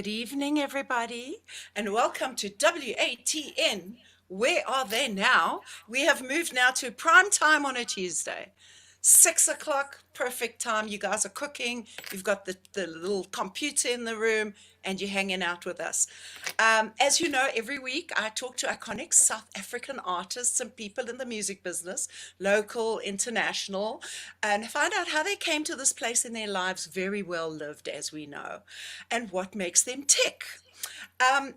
Good evening, everybody, and welcome to WATN. Where are they now? We have moved now to prime time on a Tuesday. 6 o'clock, perfect time. You guys are cooking. You've got the little computer in the room, and you're hanging out with us. As you know, every week I talk to iconic South African artists and people in the music business, local, international, and find out how they came to this place in their lives, very well lived, as we know, and what makes them tick.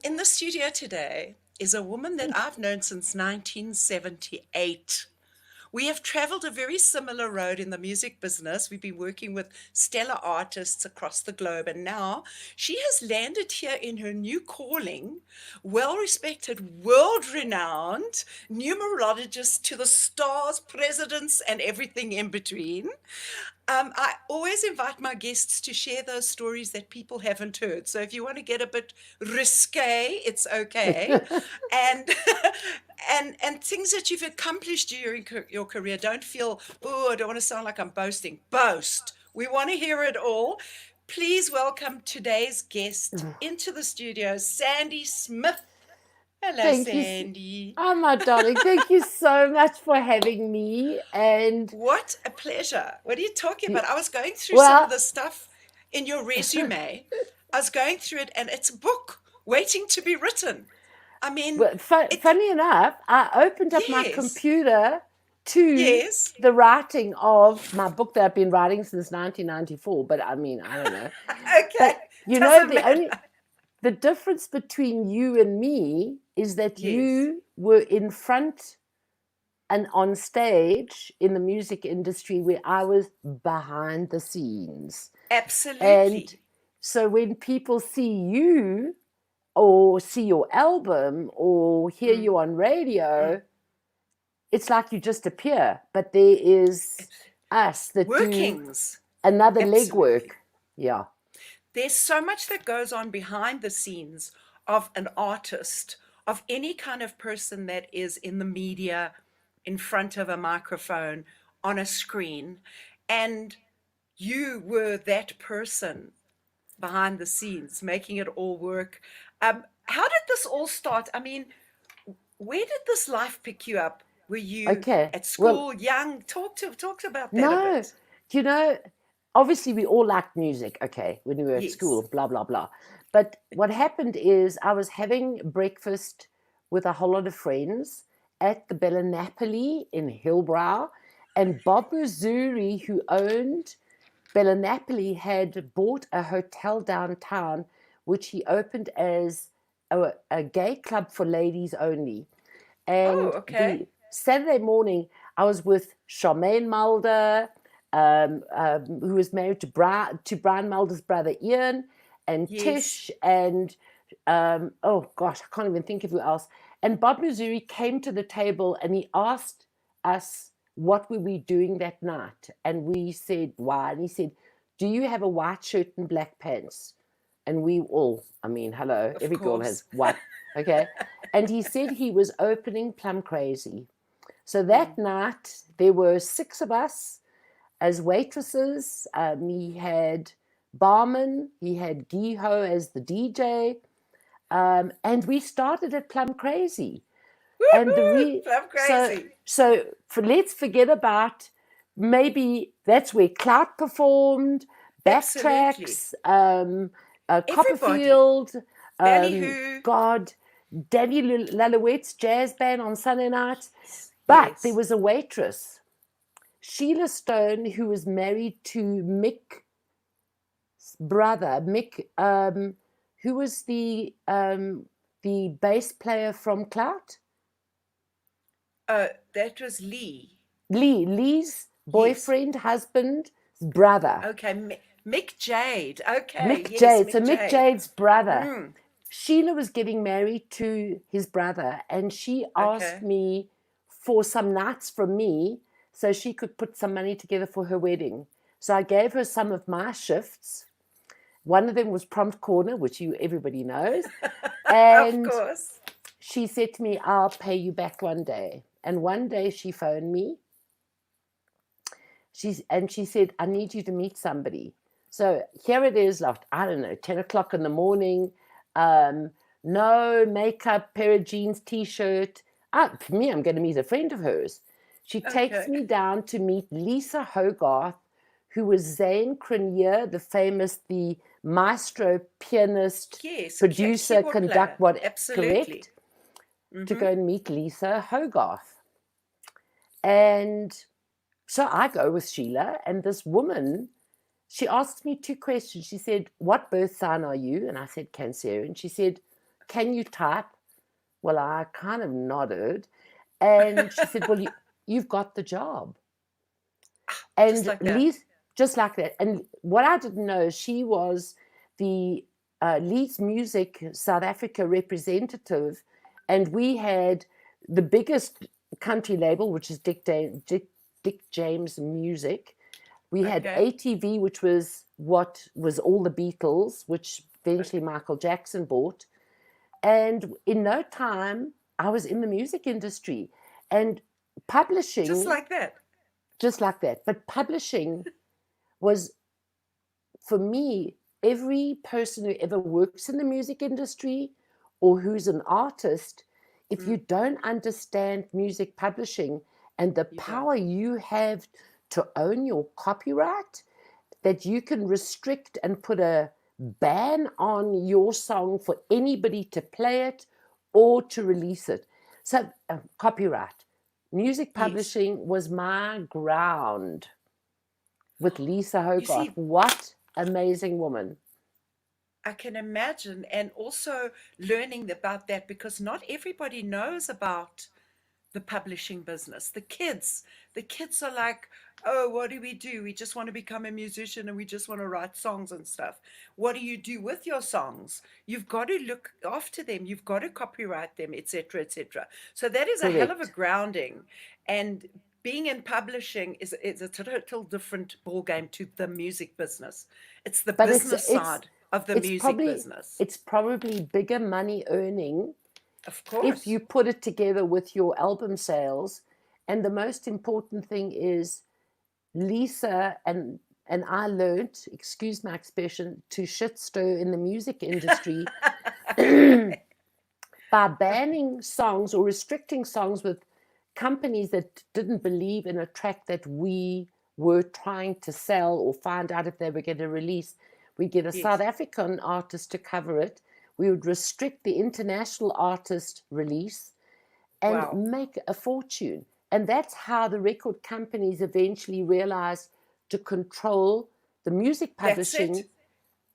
In the studio today is a woman that I've known since 1978. We have traveled a very similar road in the music business. We've been working with stellar artists across the globe, and now she has landed here in her new calling, well respected, world renowned numerologist to the stars, presidents, and everything in between. I always invite my guests to share those stories that people haven't heard. So if you want to get a bit risque, it's okay. And and things that you've accomplished during your career, don't feel, oh, I don't want to sound like I'm boasting. Boast. We want to hear it all. Please welcome today's guest into the studio, Sandy Smith. Hello, Thank you. Sandy. Oh, my darling, thank you so much for having me. And What a pleasure. What are you talking about? I was going through some of well, the stuff in your resume. I was going through it, and it's a book waiting to be written. I mean, it, funny enough, I opened up my yes, computer to yes. the writing of my book that I've been writing since 1994. But I mean, I don't know. Okay, But you know, doesn't matter. the difference between you and me is that Yes, you were in front and on stage in the music industry where I was behind the scenes. And absolutely. so when people see you or see your album or hear Mm, you on mm. radio, it's like you just appear. But there is Abs- us that do Workings, another legwork. absolutely. Yeah. There's so much that goes on behind the scenes of an artist, of any kind of person that is in the media, in front of a microphone, on a screen. And you were that person behind the scenes, making it all work. How did this all start? I mean, where did this life pick you up? Were you Okay. at Well, school, young? Talk about that a no, bit. you know, obviously we all liked music, okay, when we were at Yes. school, blah, blah, blah. But what happened is I was having breakfast with a whole lot of friends at the Bella Napoli in Hillbrow, and Bob Missouri, who owned Bella Napoli, had bought a hotel downtown, which he opened as a gay club for ladies only. Oh, And okay. the Saturday morning, I was with Charmaine Mulder, who was married to Brian Mulder's brother Ian, and Yes. Tish, and oh gosh, I can't even think of who else. And Bob Missouri came to the table and he asked us what were we doing that night, and we said why, and he said, "Do you have a white shirt and black pants?" And we all, I mean, hello, Of every girl course. has white, okay. And he said he was opening Plum Crazy. So Mm. that night, there were six of us as waitresses. He had barman, he had Giho as the DJ, and we started at Plum Crazy. And Woohoo! I'm so crazy. let's forget about, maybe that's where Clout performed, Absolutely. Backtracks, Everybody. Copperfield, um, Ballyhoo. God, Danny Lalouette's jazz band on Sunday nights. But there Yes. was a waitress, Sheila Stone, who was married to Mick's brother, Mick, who was the bass player from Clout. That was Lee. Lee's Yes. boyfriend, husband, brother. Okay. Mick Jade. Okay. Mick Yes, Jade. So Mick Mick Jade. Jade's brother. Mm. Sheila was getting married to his brother, and she asked Okay. me for some nights from me so she could put some money together for her wedding. So I gave her some of my shifts. One of them was prompt corner, which everybody knows. Of And course. she said to me, "I'll pay you back one day." And one day she phoned me. She said, "I need you to meet somebody." So here it is, like, I don't know, 10 o'clock in the morning, no makeup, pair of jeans, t-shirt. For me, I'm going to meet a friend of hers. She takes Okay. me down to meet Lisa Hogarth, who was Zane Cranier, the maestro, pianist, Yes, producer, keyboard player. conduct, what, Absolutely. correct? To go and meet Lisa Hogarth. And so I go with Sheila, and this woman, she asked me two questions. She said, "What birth sign are you?" And I said, Cancerian. She said, "Can you type?" Well, I kind of nodded. And she said, "Well, you've got the job." Just And like that. just like that. And what I didn't know, she was the Leeds Music South Africa representative. And we had the biggest country label, which is Dick James Music. We had Okay. ATV, which was what was all the Beatles, which eventually Michael Jackson bought. And in no time, I was in the music industry and Just publishing, like that. just like that. But publishing was, for me, every person who ever works in the music industry or who's an artist, if you don't understand music publishing and the You don't. power you have to own your copyright, that you can restrict and put a ban on your song for anybody to play it or to release it. So, copyright. Music Yes. publishing was my ground with Lisa You Hogarth. see, What amazing woman. I can imagine, and also learning about that because not everybody knows about the publishing business. The kids are like, oh, what do we do? We just want to become a musician and we just want to write songs and stuff. What do you do with your songs? You've got to look after them. You've got to copyright them, etc., etc. So that is a hell of a Correct. grounding. And being in publishing is a total different ball game to the music business. It's the But business side of the it's music probably business. it's probably bigger money earning Of if you course. put it together with your album sales. And the most important thing is Lisa and I learned, excuse my expression, to shit stir in the music industry by banning songs or restricting songs with companies that didn't believe in a track that we were trying to sell or find out if they were going to release. We get a South Yes. African artist to cover it. We would restrict the international artist release and Wow. make a fortune. And that's how the record companies eventually realized to control the music That's it. publishing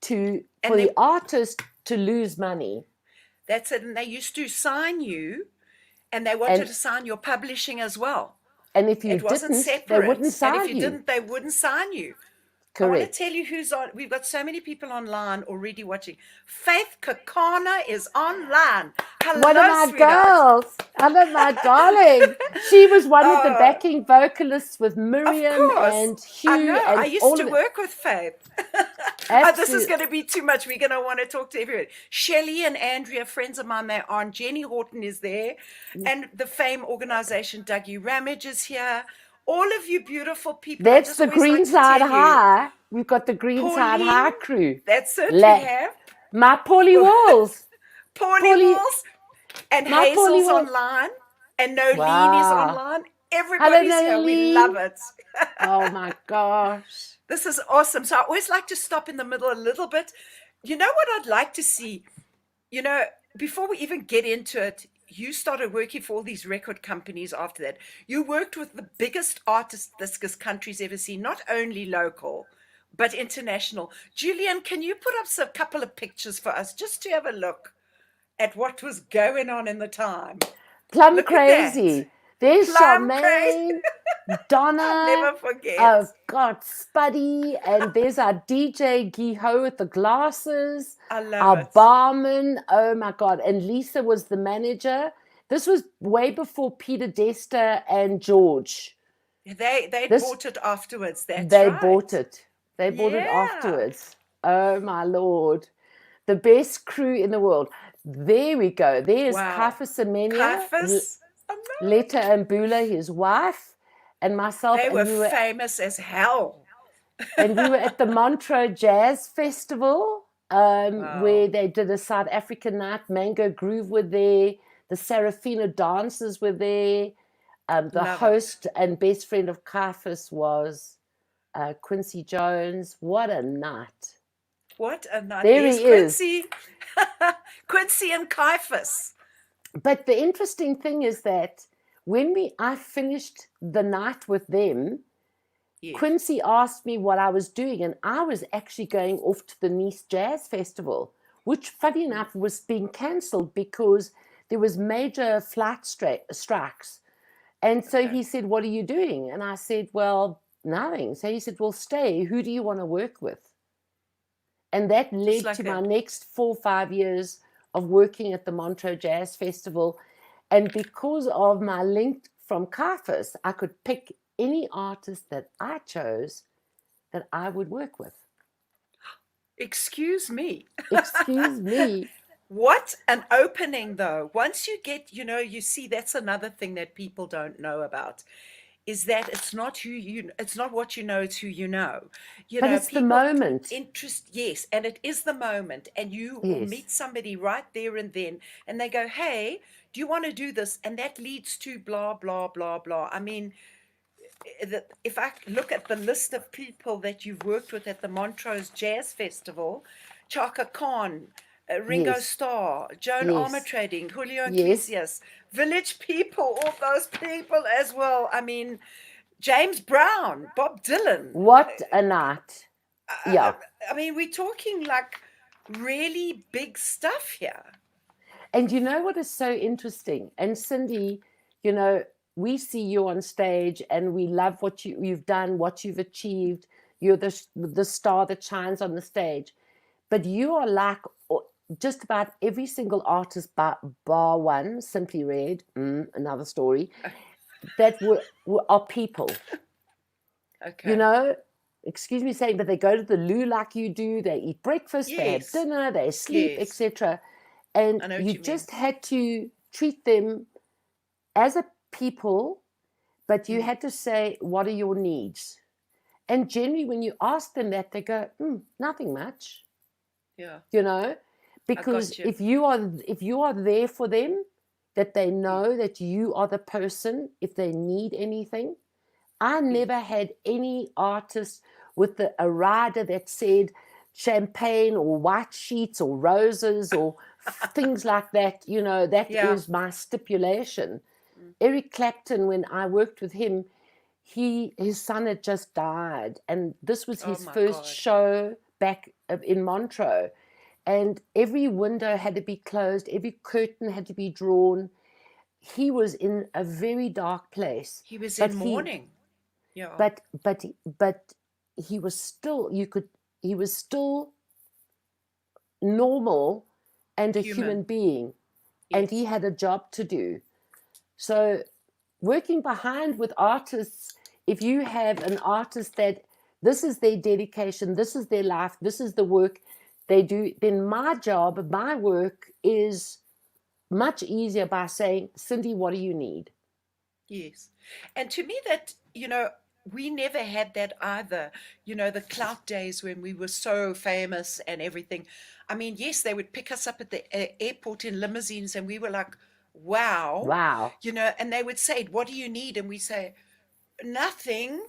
to for And the they artist to lose money. That's it. And they used to sign you and they wanted And to sign your publishing as well. if you It wasn't didn't, they wouldn't separate. And if sign you you. didn't, they wouldn't sign you. I want to tell Correct. you who's on. We've got so many people online already watching. Faith Kakana is online. One of Hello, my sweetheart. girls, one of my darling. She was one of the Oh, backing vocalists with of Miriam course. and I Hugh know. I and used all to of it. work with Faith. Oh, this is Absolutely. going to be too much. We're going to want to talk to everyone. Shelley and Andrea, friends of mine, they are. Jenny Horton is there. And the FAME organization, Dougie Ramage is here. All of you beautiful people. I That's just the always like to Greenside tell you, High. We've got the Greenside Pauline, High crew. that's it, we La- have. my Polly Walls. Paulie Polly, Walls and my Polly Hazel's Walls. online and Nolene is Wow. online. Hello, Everybody's here. We Natalie. love it. Oh my gosh. This is awesome. So I always like to stop in the middle a little bit. You know what I'd like to see? You know, before we even get into it, you started working for all these record companies after that. You worked with the biggest artists this country's ever seen, not only local, but international. Julian, can you put up a couple of pictures for us just to have a look at what was going on in the time? Plum Look at that. crazy. There's Plum crazy. Charmaine, I'll Donna, never forget. oh God, Spuddy, and there's our DJ Giho with the glasses, I love our it. barman, oh my God, and Lisa was the manager. This was way before Peter Desta and George. They This bought it afterwards. That's They right. bought it. They bought it Yeah. afterwards. Oh my Lord. The best crew in the world. There we go. There's Wow. Kaifa Semenya, Caiaphas. Letta and Bula, his wife, and myself, They and were we were famous as hell And we were at the Montreux Jazz Festival, Wow. where they did a South African night. Mango Groove were there. The Serafina dancers were there. The Love it. host and best friend of Caiaphas was Quincy Jones. What a night. What a night. There There's he is. Quincy. Quincy and Caiaphas. But the interesting thing is that when I finished the night with them, Yes. Quincy asked me what I was doing, and I was actually going off to the Nice Jazz Festival, which, funny enough, was being cancelled because there was major flight strikes. And so Okay. he said, "What are you doing?" And I said, "Well, nothing." So he said, "Well, stay. Who do you want to work with?" And that Just led like to my that. next 4 or 5 years of working at the Montreux Jazz Festival. And because of my link from Caiaphas, I could pick any artist that I chose that I would work with. Excuse me. Excuse me. What an opening, though. Once you get, you see, that's another thing that people don't know about is that it's not what you know, it's who you know. But it's the People moment. interest, yes, and it is the moment, and you will Yes. meet somebody right there and then, and they go, hey, do you want to do this? And that leads to blah, blah, blah, blah. I mean, if I look at the list of people that you've worked with at the Montrose Jazz Festival, Chaka Khan, Ringo Yes. Starr, Joan Yes. Armatrading, Julio Yes. Iglesias, Village People, all those people as well. I mean, James Brown, Bob Dylan. What a night. I, Yeah. I mean, we're talking like really big stuff here. And you know what is so interesting? And Cindy, we see you on stage and we love what you've done, what you've achieved. You're the star that shines on the stage. But you are like just about every single artist, bar one, Simply Red, another story, that are people. Okay. Excuse me saying, but they go to the loo like you do. They eat breakfast, they have Yes. dinner, they sleep, Yes. etc. And I know what you you mean. just had to treat them as a people, but you had to say, what are your needs? And generally, when you ask them that, they go, nothing much. Yeah. I Because got you. if you are there for them, that they Yes. know that you are the person if they need anything. I never Yes. had any artist with a rider that said champagne or white sheets or roses or things like that. That Yeah. is my stipulation. Eric Clapton, when I worked with him, his son had just died, and this was Oh his my first God. show back in Montreux, and every window had to be closed, every curtain had to be drawn. He was in a very dark place, He was but in he mourning. Yeah. but he was still he was still normal and a human Human. being, and he Yes. had a job to do. So working behind with artists, if you have an artist that this is their dedication, this is their life, this is the work they do, then my work is much easier by saying, Cindy, what do you need? Yes. And to me, that, we never had that either. The clout days when we were so famous and everything. I mean, yes, they would pick us up at the airport in limousines and we were like, wow, Wow. and they would say, what do you need? And we say, nothing.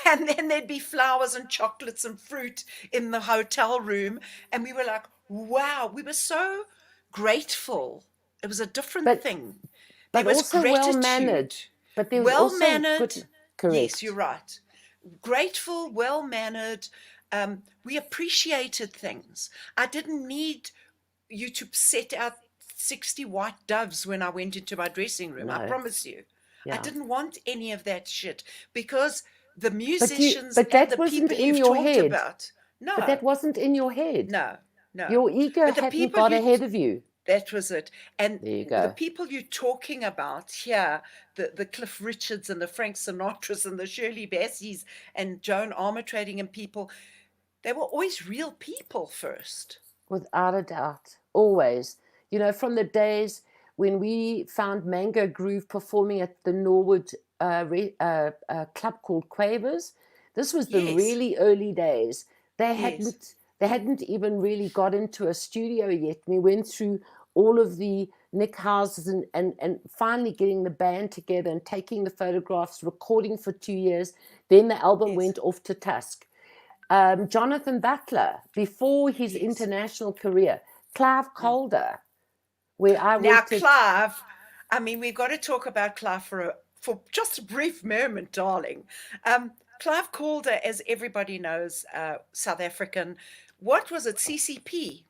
And then there'd be flowers and chocolates and fruit in the hotel room. And we were like, wow, we were so grateful. It was a different But thing. There but was also well mannered. gratitude, But there was well also mannered. good, Yes, you're correct. right. Grateful, well mannered. We appreciated things. I didn't need you to set out 60 white doves when I went into my dressing room. I No. promise you. I Yeah. didn't want any of that shit because the But musicians but and that the wasn't people in you've your talked head. about, But no, that wasn't in your head. no, no. Your ego But the hadn't people got ahead of you. that was it. And There you the go. people you're talking about here, the Cliff Richards and the Frank Sinatras and the Shirley Bassies and Joan Armatrading and people, they were always real people first. Without a doubt. Always. From the days when we found Mango Groove performing at the Norwood club called Quavers, This was the Yes. really early days. They Yes. hadn't even really got into a studio yet. We went through all of the Nick houses and finally getting the band together and taking the photographs, recording for 2 years. Then the album Yes. went off to Tusk. Jonathan Butler, before his Yes. international career, Clive Mm. Calder, where I Now, worked at Clive, I mean, we've got to talk about Clive for just a brief moment, darling. Clive Calder, as everybody knows, South African. What was it? CCP.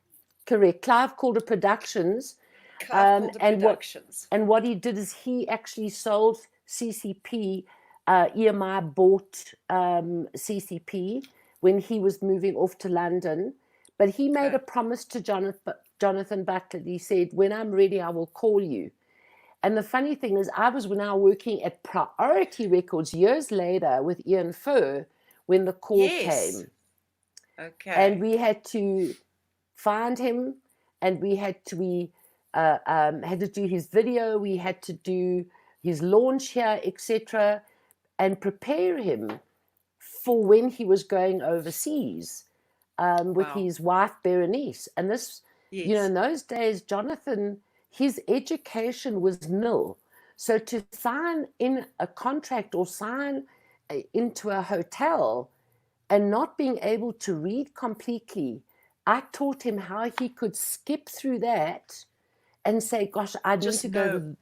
correct Clive Calder Productions, Clive Calder and Productions. what he did is he actually sold CCP. EMI bought CCP when he was moving off to London, but he made Okay. a promise to Jonathan Butler. He said, "When I'm ready, I will call you." And the funny thing is, I was now working at Priority Records years later with Ian Furr when the call Yes. came. And Okay. we had to find him, and we had to do his video, we had to do his launch here, etc., and prepare him for when he was going overseas with Wow. his wife Berenice. And this, Yes. in those days, Jonathan, his education was nil. So to sign in a contract or sign into a hotel and not being able to read completely, I taught him how he could skip through that and say, "Gosh, Just no.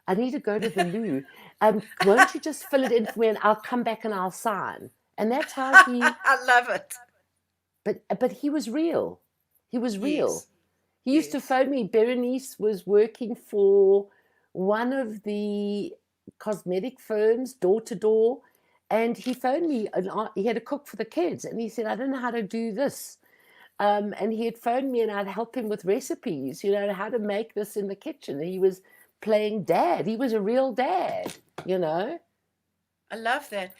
I need to go to the loo. Won't you just fill it in for me, and I'll come back and I'll sign." And that's how he. I love it. But he was real. He was real. Yes. He used to Yes. phone me. Berenice was working for one of the cosmetic firms, door to door, and he phoned me. And he had to cook for the kids, and he said, "I don't know how to do this." And he had phoned me, and I'd help him with recipes, how to make this in the kitchen. And he was playing dad. He was a real dad, you know. I love that.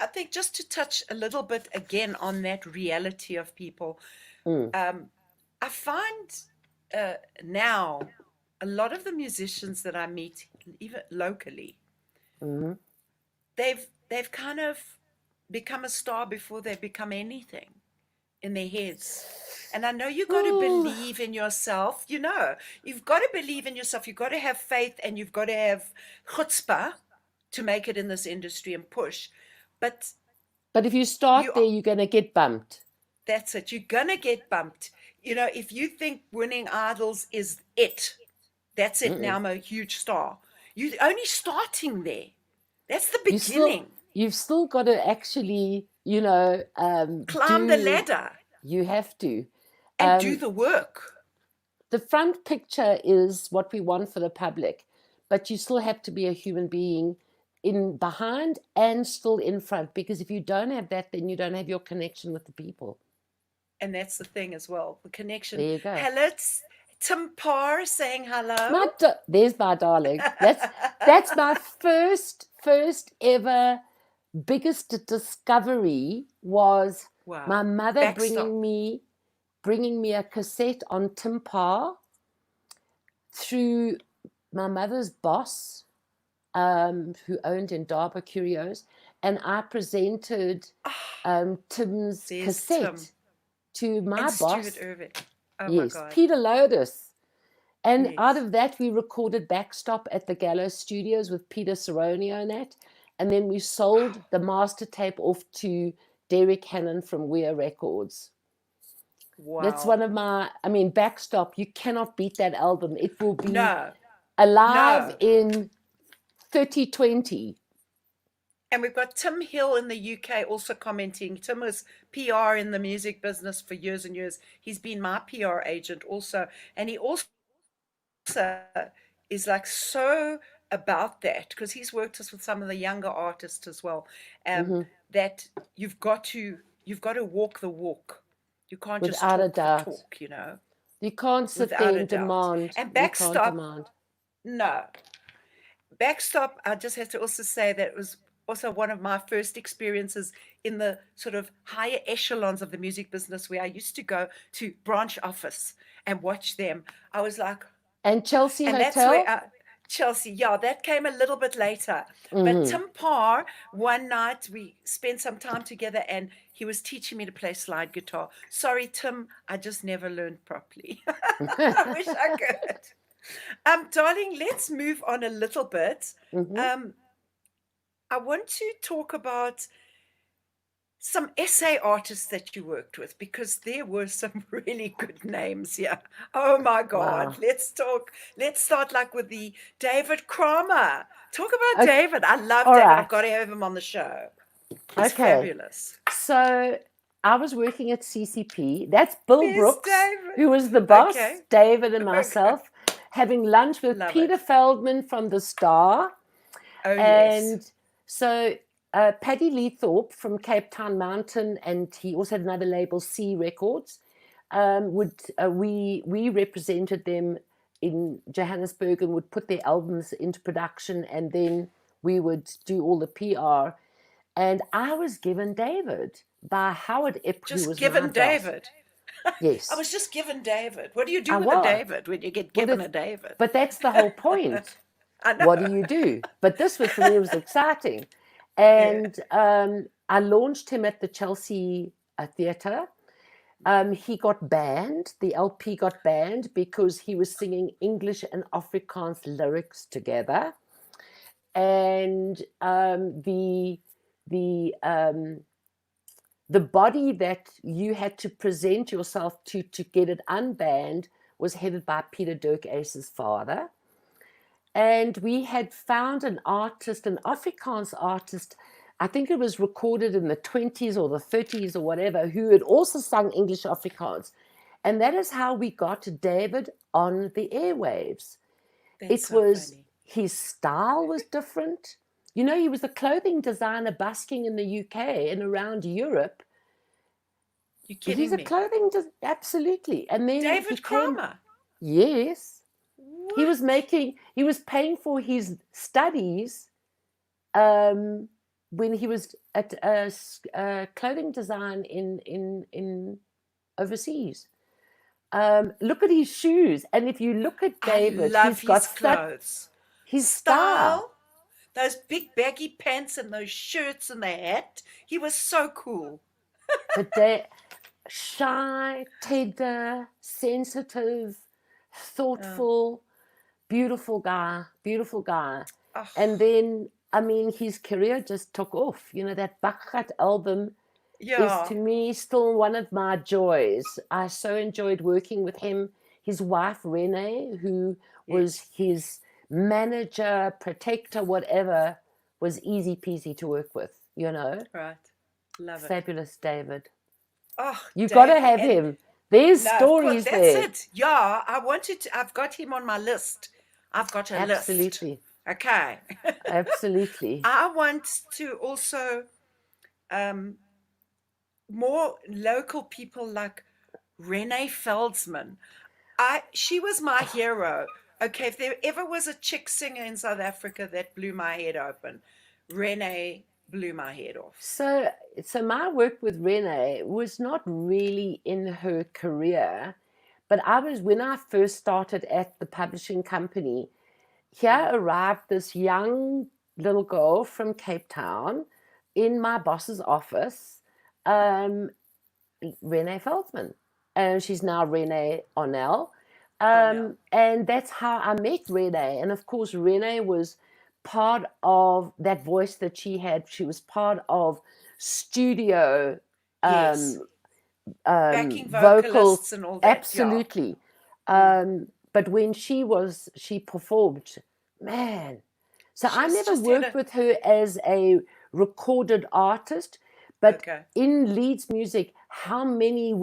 I think just to touch a little bit again on that reality of people, Mm, um, I find uh, now a lot of the musicians that I meet, even locally, mm. they've kind of become a star before they become anything in their heads. And I know you got to Oh, believe in yourself. You've got to believe in yourself. You've got to have faith and you've got to have chutzpah to make it in this industry and push. But but if you you start there, you're going to get bumped. that's it. You're gonna get bumped. If you think winning idols is it, that's it. Now Mm-mm. I'm a huge star. You're only starting there. That's the You still, beginning. you've still got to actually, Climb the do. ladder You have to. and do Um, the work. the front picture is what we want for the public, but you still have to be a human being in behind and still in front, because if you don't have that, then you don't have your connection with the people. And that's the thing as well. The connection. There you go. Hello, it's Tim Parr saying hello. There's my darling. That's my first ever biggest discovery was my Wow. mother Backstop. bringing me a cassette on Tim Parr through my mother's boss, who owned Indaba Curios, and I presented Ah, Tim's there's Tim cassette to my and Stuart boss. Irving. Oh my Yes, God. Peter Lotus. And out Yes. of that, we recorded Backstop at the Gallows Studios with Peter Saronio and that. And then we sold the master tape off to Derek Hannon from Weir Records. That's Wow. one of Backstop, you cannot beat that album. It will be No, alive no. in 3020. And we've got Tim Hill in the UK also commenting. Tim was PR in the music business for years and years. He's been my PR agent also. And he also is like so about that because he's worked us with some of the younger artists as well. Um, Hmm. that you've got to walk the walk. You can't just Without a talk the doubt. talk, You can't sit without there a and doubt. demand. And You can't backstop, demand. no. Backstop, I just have to also say that it was also one of my first experiences in the sort of higher echelons of the music business where I used to go to branch office and watch them. I was like, And Chelsea and that's where Hotel? Chelsea, yeah, that came a little bit later. But Mm-hmm. Tim Parr, one night we spent some time together and he was teaching me to play slide guitar. Sorry, Tim, I just never learned properly. I wish I could. Darling, let's move on a little bit. Mm-hmm. Um, I want to talk about some essay artists that you worked with because there were some really good names here. Oh my God. Wow. Let's start like with the David Cromer. Talk about Okay. David. I love All David. I've right. got to have him on the show. He's Okay. fabulous. So I was working at CCP. That's Bill Miss Brooks, David. who was the Okay. boss, David and Okay. myself, having lunch with Love Peter it. Feldman from The Star. Oh, yes. And so Paddy Leethorpe from Cape Town Mountain, and he also had another label, C Records, we represented them in Johannesburg and would put their albums into production, and then we would do all the PR. And I was given David by Howard Epp, who Just was my given boss. David. I Yes, was just given David. What do you I do with a was. David when you get Well, given a David? but that's the whole point. I know. What do you do? But this was, for me, it was exciting. Yeah. And I launched him at the Chelsea Theatre. He got banned. The LP got banned because he was singing English and Afrikaans lyrics together. And the body that you had to present yourself to get it unbanned was headed by Peter Dirk Ace's father. And we had found an artist, an Afrikaans artist, I think it was recorded in the 20s or the 30s or whatever, who had also sung English Afrikaans. And that is how we got David on the airwaves. That's It so was, funny. his style was different. You know, he was a clothing designer busking in the UK and around Europe. You He's kidding a me? absolutely. And then he David came, Cromer. yes, What? he was paying for his studies when he was at clothing design in overseas. Look at his shoes. And if you look at I David, love he's got his such clothes. his style. Style, those big baggy pants and those shirts and the hat. He was so cool. But they shy, tender, sensitive, Oh, thoughtful, beautiful guy. And oh, then, I mean, his career just took off. You know, that Bakgat album is yeah. to me still one of my joys. I so enjoyed working with him. His wife, Renee, who was Yes. his manager, protector, whatever, was easy peasy to work with, you know. Right. Love it. Fabulous David. Oh, You got to David. have And him. There's no, of course, stories that's there. it. Yeah, I wanted to, I've got him on my list. I've got a list. Absolutely. Okay. Absolutely. I want to also um, more local people like Renee Feldsman. She was my hero. Okay, if there ever was a chick singer in South Africa that blew my head open, Renee blew my head off. So my work with Renee was not really in her career, but I was when I first started at the publishing company. Here Mm. arrived this young little girl from Cape Town in my boss's office, um, Renee Feldman. And she's now Renee Onell. Oh no. And that's how I met Renee. And of course, Renee was part of that voice that she had. She was part of studio Yes. Backing vocal, vocalists and all that. Yeah. absolutely. Mm. But when she performed, man. So I She's never just had worked a. with her as a recorded artist, but Okay. in Leeds music, how many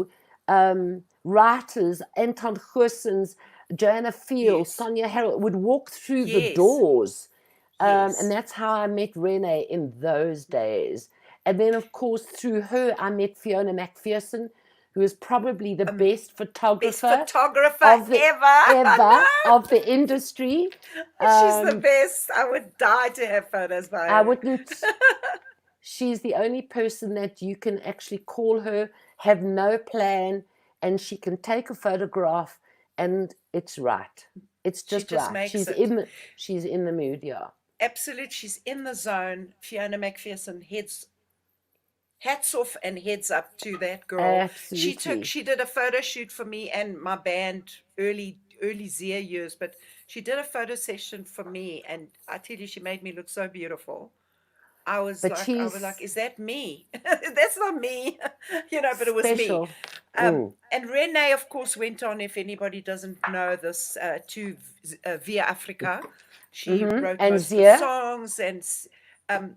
writers, Anton Goossens, Joanna Field, Yes. Sonia Harrell, would walk through the Yes. doors. And Yes. that's how I met Renee in those days. And then, of course, through her, I met Fiona McPherson, who is probably the best Best photographer photographer of the ever. I ever know. of the industry. She's the Um, best. I would die to have photos by I her. wouldn't. She's the only person that you can actually call her, have no plan, and she can take a photograph, and it's right. It's She just just right. makes it. She's in the mood, yeah. Absolute. She's in the zone. Fiona McPherson hats off and heads up to that girl. Absolutely. She did a photo shoot for me and my band early Zia years, but she did a photo session for me, and I tell you, she made me look so beautiful. But I was like, she's is that me? That's not me, but it was me. special. Mm. And Renee, of course, went on, if anybody doesn't know this, to Via Africa. She wrote And most of the Zia? songs, and um,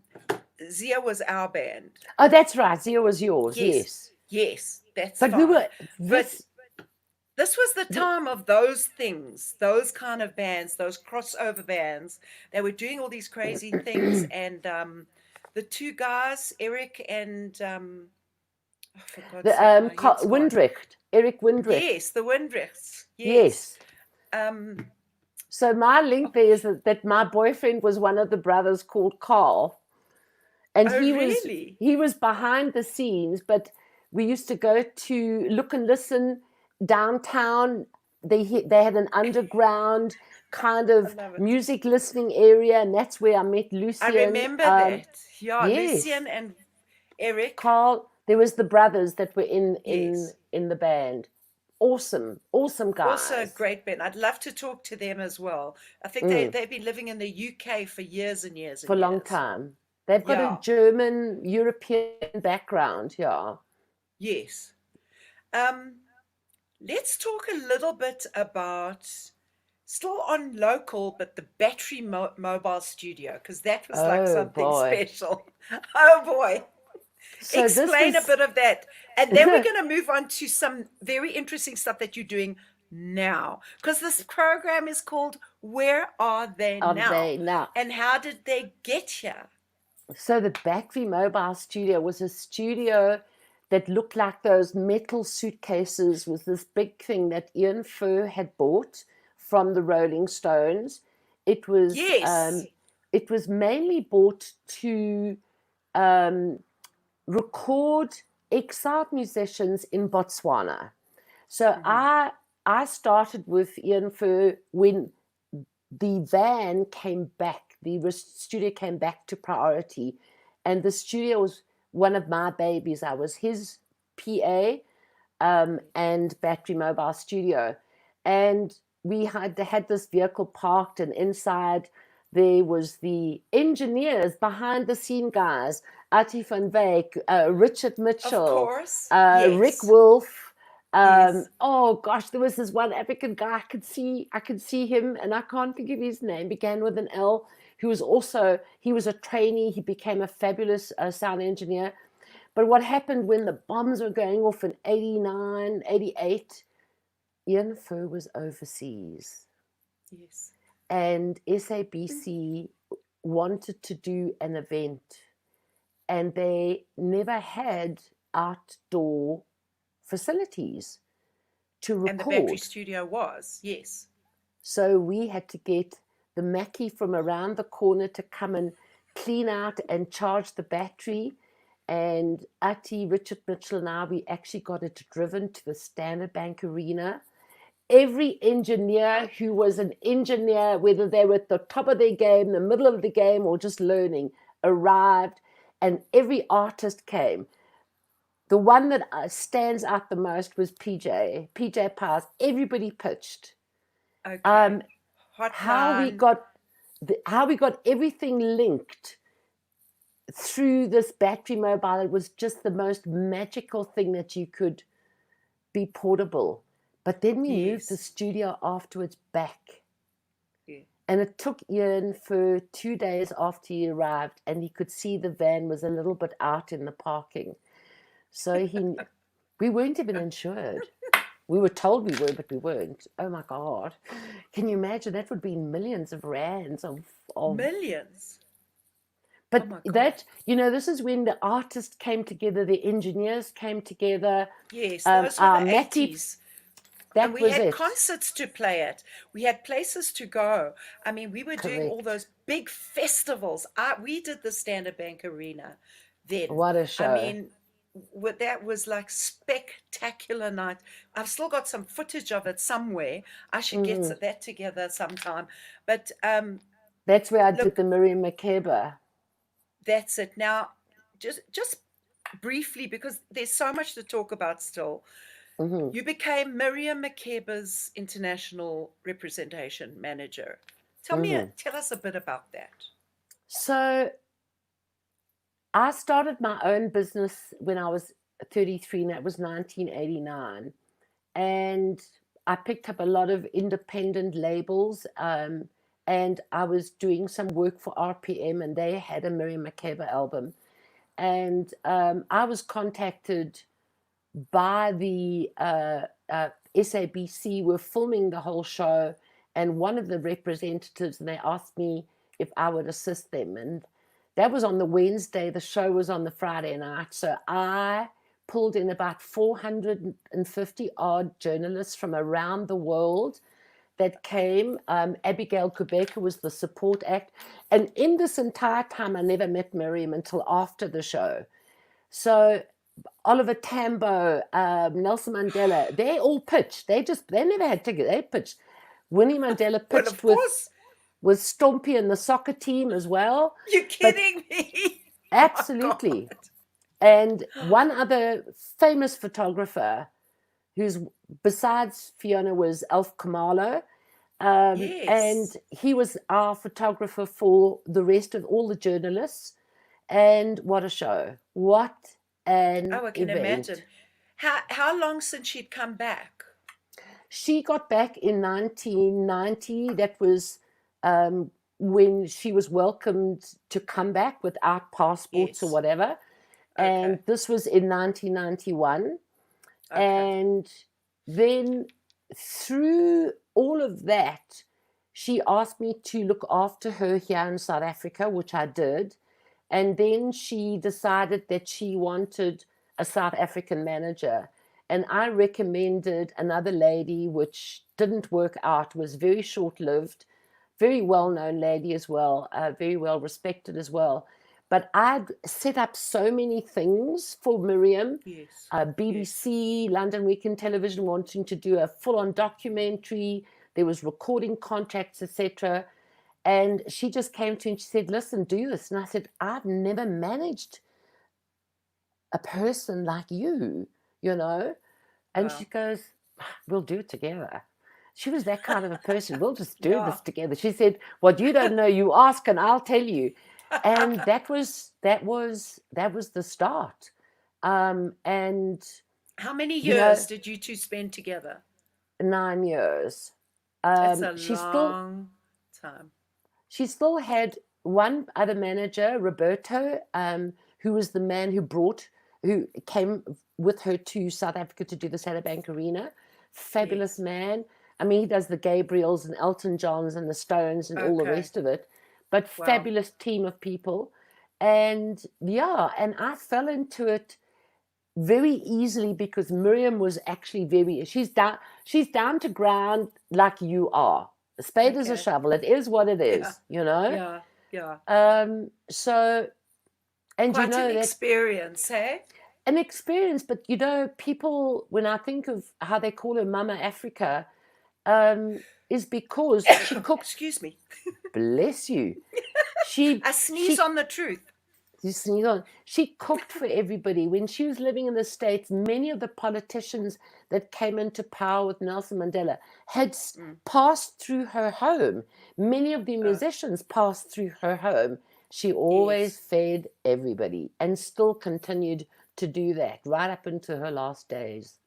Zia was our band. Oh, that's right. Zia was yours, Yes, yes. yes, that's But we fine. were But this this was the time of those things, those kind of bands, those crossover bands. They were doing all these crazy things, and the two guys, Eric and oh, for God's the sake, my head's gone. Windricht, Eric Windricht. Yes, the Windrichs. Yes. Yes. Um, So my link there is that my boyfriend was one of the brothers called Carl, and oh, really? he was behind the scenes, but we used to go to Look and Listen downtown. They had an underground kind I of love it. music listening area, and that's where I met I Lucian. remember that. Yeah, Yes, Lucian and Eric. Carl. There was the brothers that were Yes. in the band. Awesome Also a guys. great band. I'd love to talk to them as well. I think Mm, they've been living in the UK for years and years for and a long years. time. They've got a Yeah. German European background. Yeah. Yes. Um, let's talk a little bit about, still on local, but the Battery Mobile Studio, because that was like Oh something boy. special. Oh boy. So this Explain a was bit of that. And then we're going to move on to some very interesting stuff that you're doing now. Because this program is called Where Are They of Now? day now. And how did they get here? So the Battery Mobile Studio was a studio that looked like those metal suitcases with this big thing that Ian Furr had bought from the Rolling Stones. It was Yes. it was mainly bought to um, record exiled musicians in Botswana. So I started with Ian Furr when the van came back, the studio came back to priority, and the studio was one of my babies. I was his PA and Battery Mobile Studio, and we had this vehicle parked, and inside there was the engineers, behind the scene guys, Ati van Wyk, Richard Of Mitchell, course. Rick Yes. Wolf. Yes. Oh gosh, there was this one African guy. I could see him, and I can't think of his name. Began with an L. He was a trainee. He became a fabulous sound engineer. But what happened when the bombs were going off in 89, 88? Ian Furr was overseas, Yes. and SABC wanted to do an event, and they never had outdoor facilities to And the Battery record. Studio was. Yes. So we had to get the Mackie from around the corner to come and clean out and charge the battery. And Ati, Richard Mitchell, and I, we actually got it driven to the Standard Bank Arena. Every engineer who was an engineer, whether they were at the top of their game, the middle of the game, or just learning, arrived, and every artist came. The one that stands out the most was PJ Powers. Everybody pitched. Okay. How we Hotline. got everything linked through this Battery Mobile, it was just the most magical thing that you could be portable. But then we moved the Yes. studio afterwards back. Yeah. And it took Ian for 2 days after he arrived, and he could see the van was a little bit out in the parking. So we weren't even insured. We were told we were, but we weren't. Oh my God. Can you imagine? That would be millions of rands of Millions. but Oh my God. that, this is when the artists came together, the engineers came together. Yes, those were the Mackie, 80s. And that we was had it. concerts to play at. We had places to go. I mean, we were doing all Correct. those big festivals. We did the Standard Bank Arena then. What a I show. mean, that was like spectacular night. I've still got some footage of it somewhere. I should get Mm-hmm. that together sometime. But That's where I did look, the Miriam Makeba. that's it. Now, just briefly, because there's so much to talk about still. Mm-hmm. You became Miriam Makeba's international representation manager. Mm-hmm. Tell us a bit about that. So I started my own business when I was 33, and that was 1989. And I picked up a lot of independent labels. And I was doing some work for RPM, and they had a Miriam Makeba album. And I was contacted by the SABC. Were filming the whole show, and one of the representatives, and they asked me if I would assist them. And that was on the Wednesday. The show was on the Friday night. So I pulled in about 450 odd journalists from around the world that came. Abigail Kubeka was the support act. And in this entire time, I never met Miriam until after the show. So Oliver Tambo, Nelson Mandela, they all pitched. They never had tickets. They pitched. Winnie Mandela Well, pitched of course. with Stompy and the soccer team as well. You're But kidding me. Oh my God. absolutely. And one other famous photographer who's besides Fiona was Alf Kamalo. And Yes. he was our photographer for the rest of all the journalists. And what a show. What an Oh, I can imagine. event. How long since she'd come back? She got back in 1990. That was when she was welcomed to come back without passports or Yes. whatever. And Okay. this was in 1991. Okay. And then through all of that, she asked me to look after her here in South Africa, which I did. And then she decided that she wanted a South African manager. And I recommended another lady, which didn't work out, was very short lived, very well known lady as well, very well respected as well. But I'd set up so many things for Miriam. Yes. Yes. BBC, London Weekend Television wanting to do a full on documentary. There was recording contracts, etc. And she just came to me and she said, listen, do this. And I said, I've never managed a person like you know. And she Wow. goes, we'll do it together. She was that kind of a person. We'll just do Yeah. this together. She said, what you don't know, you ask and I'll tell you. And that was the start. And How many you know, years did you two spend together? 9 years. It's a She still long time. she still had one other manager, Roberto, who was the man who came with her to South Africa to do the Salabank Arena. Fabulous Yes. man. I mean, he does the Gabriels and Elton Johns and the Stones and all the Okay. rest of it. But Wow. fabulous team of people. And yeah, and I fell into it very easily because Miriam was actually she's down to ground like you are. A spade is a Okay. shovel. It is what it Yeah. is, you know. Yeah. Yeah. So, and you Quite an know that experience, hey? an experience, but you know, people when I think of how they call her Mama Africa, is because she cooked. Excuse me. Bless you. She I sneeze she on the truth. You sneeze on. She cooked for everybody. When she was living in the States, many of the politicians that came into power with Nelson Mandela had Mm. passed through her home. Many of the Oh, musicians passed through her home. She always yes. fed everybody and still continued to do that right up into her last days.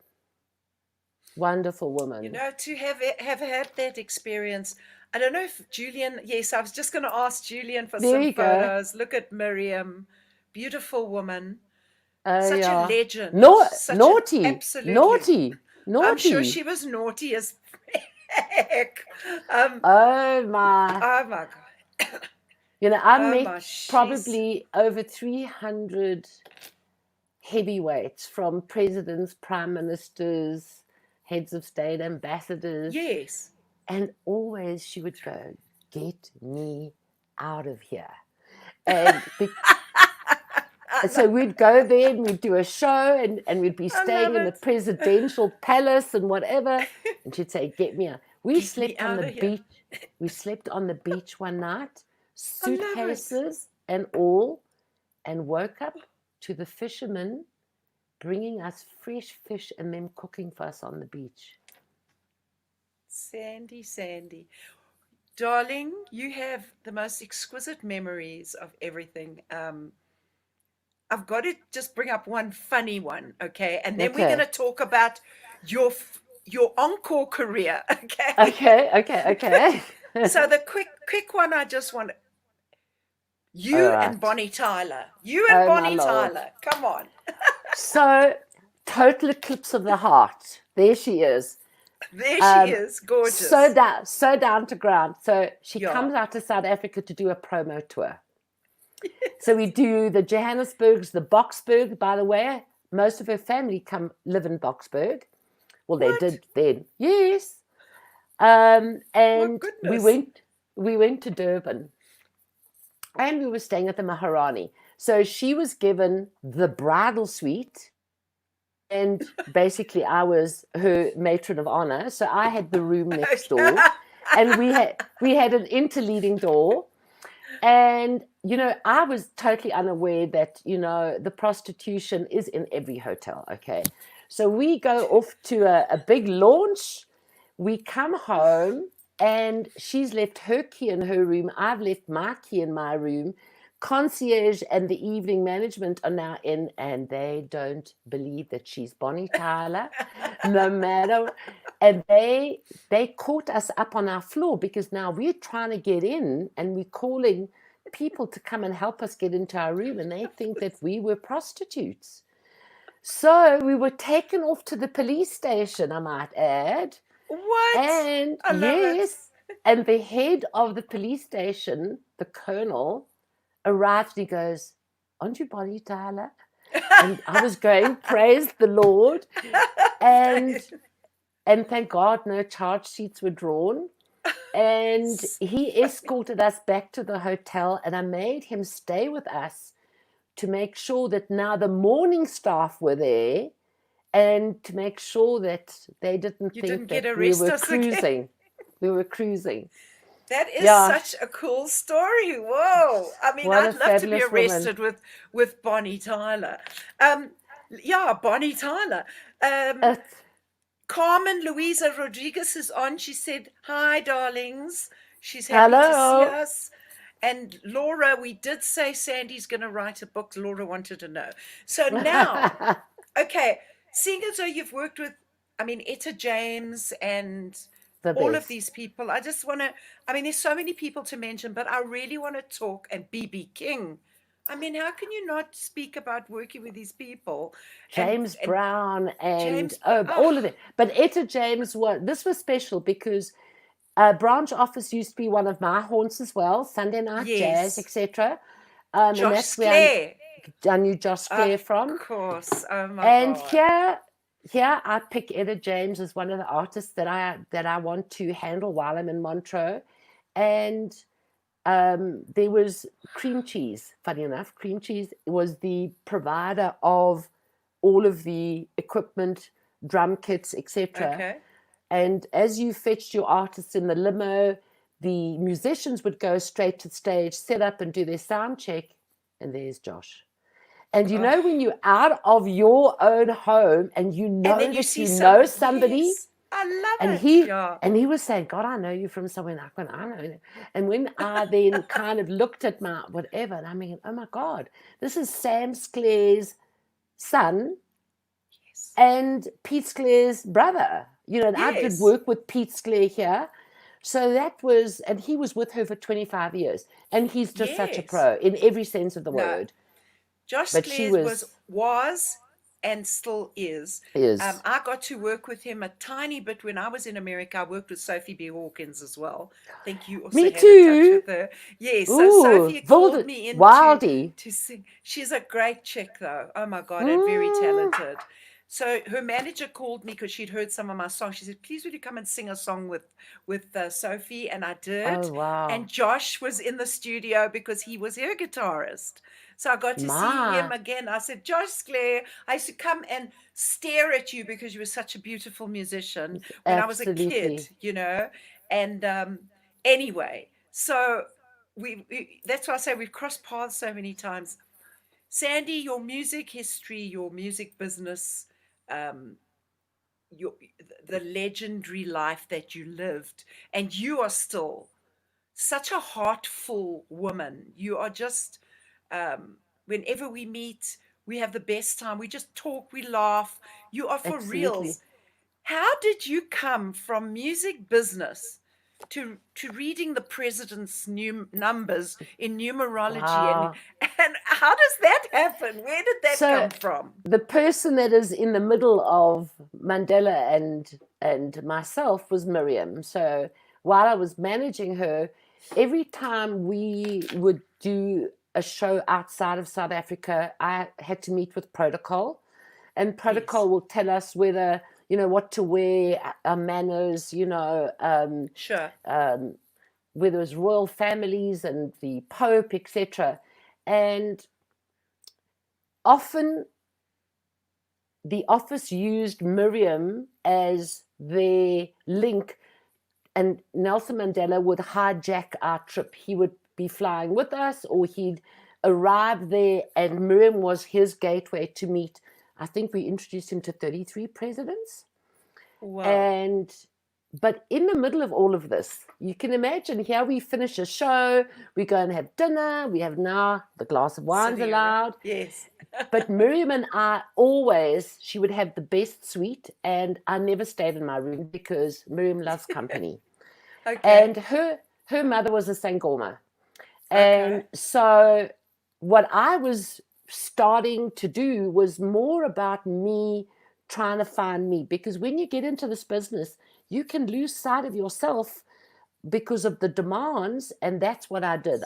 Wonderful You woman. know, to have had that experience. I don't know if Julian, yes, I was just going to ask Julian for There some you go. photos. Look at Miriam, beautiful woman, such a Yeah. legend, No, such an naughty, absolutely. naughty, I'm sure naughty. she was naughty as heck. Um, Oh my. oh my God. You know, I Oh met my, she's, probably over 300 heavyweights from presidents, prime ministers, heads of state, ambassadors, yes. and always she would go, get me out of here. And So we'd go there and we'd do a show, and we'd be I staying love in the it. presidential palace and whatever. And she'd say, "Get me out." We Get me slept on out the of here. beach. We slept on the beach one night, I love it. suitcases and all, and woke up to the fishermen bringing us fresh fish and them cooking for us on the beach. Sandy, Sandy. Darling, you have the most exquisite memories of everything. I've got to just bring up one funny one, okay? And then we're going Okay. to talk about your encore career, okay? Okay. Okay. Okay. So the quick one I just want All you and right. Bonnie Tyler. You and Oh my Bonnie lord. Tyler. Come on. So, total eclipse of the heart. There she is. There she is, gorgeous. So down to ground. So she Yeah. comes out to South Africa to do a promo tour. So we do the Johannesburgs, the Boksburg. By the way, most of her family come live in Boksburg. Well, they What? did then. Yes. My And goodness. we went to Durban, and we were staying at the Maharani. So she was given the bridal suite, and basically I was her matron of honor. So I had the room next door, and we had an interleading door. And I was totally unaware that the prostitution is in every hotel. Okay, so we go off to a big launch. We come home, and she's left her key in her room. I've left my key in my room. Concierge and the evening management are now in, and they don't believe that she's Bonnie Tyler, no matter. And they caught us up on our floor, because now we're trying to get in, and we're calling people to come and help us get into our room, and they think that we were prostitutes. So we were taken off to the police station, I might add. What? And I love it. yes, and the head of the police station, the colonel, arrived. He goes, "Aren't you Bonnie Tyler?" And I was going, "Praise the Lord." And thank God no charge sheets were drawn. And he escorted us back to the hotel, and I made him stay with us to make sure that now the morning staff were there, and to make sure that they didn't You think didn't get that we arrest were us again. cruising. We were cruising. That is Yeah, such a cool story. Whoa. I mean, what a I'd love to be fabulous woman. arrested with Bonnie Tyler. Um, yeah, Bonnie Tyler. Um, It's, Carmen Luisa Rodriguez is on. She said, "Hi, darlings." She's happy to see hello. us. And Laura, we did say Sandy's going to write a book. Laura wanted to know. So now, okay, seeing as though you've worked with, I mean, Etta James and The all of best. these people, I just want to, I mean, there's so many people to mention, but I really want to talk, and BB King. I mean, how can you not speak about working with these people James and Brown and James? Oh, all of it. But Etta James this was special because branch office used to be one of my haunts as well, Sunday night jazz, yes, etc. And Josh that's where Sclair. I knew Josh Of Clare from. course. Oh my And God. here I pick Etta James as one of the artists that I want to handle while I'm in Montreux. And there was Cream Cheese. Funny enough, Cream Cheese was the provider of all of the equipment, drum kits, etc. Okay. And as you fetched your artists in the limo, the musicians would go straight to stage, set up and do their sound check, and there's Josh. And Oh. when you're out of your own home and you And know then you that see you know some, somebody, yes, I and love it. he Yeah. was saying, "God, I know you from somewhere." And I know you. And when I then kind of looked at my whatever, and I mean, oh my God, this is Sam Sclare's son Yes. and Pete Sclare's brother. And I did Yes. work with Pete Sclare here. So that was, and he was with her for 25 years. And he's just such a Yes. pro in every sense of the No. word. Josh But she Sclares was and still is. is. I got to work with him a tiny bit when I was in America. I worked with Sophie B. Hawkins as well. I think you also Me had a touch too. with her. Yes, so Ooh, Sophie called me in Wildy. to sing. She's a great chick though. Oh my God, and very Mm, talented. So her manager called me because she'd heard some of my songs. She said, "Please, would you come and sing a song with Sophie?" And I Oh, did. wow. And Josh was in the studio because he was her guitarist. So I got to see him My, again. I said, "Josh Clare, I used to come and stare at you because you were such a beautiful musician when I was a kid, absolutely. you know." And anyway, so that's why I say we've crossed paths so many times. Sandy, your music history, your music business, um, your the legendary life that you lived, and you are still such a heartful woman. You are just, whenever we meet, we have the best time. We just talk, we laugh. You are for Absolutely. reals. How did you come from music business to reading the president's new numbers in numerology, Wow. and how does that happen? Where did that So come from? the person that is in the middle of Mandela and myself was Miriam. So while I was managing her, every time we would do a show outside of South Africa, I had to meet with protocol, and Yes, protocol will tell us whether what to wear, our manners, sure. whether it's royal families and the Pope, etc. And often the office used Miriam as their link, and Nelson Mandela would hijack our trip. He would be flying with us, or he'd arrive there, and Miriam was his gateway to meet. I think we introduced him to 33 presidents. Wow. And but in the middle of all of this, you can imagine here we finish a show, we go and have dinner, we have now the glass of wine's Sitting around. allowed. Yes. But Miriam and I always, she would have the best suite, and I never stayed in my room because Miriam loves company. Okay. And her mother was a Sangoma. Okay. And so what I was starting to do was more about me trying to find me, because when you get into this business, you can lose sight of yourself because of the demands. And that's what I did.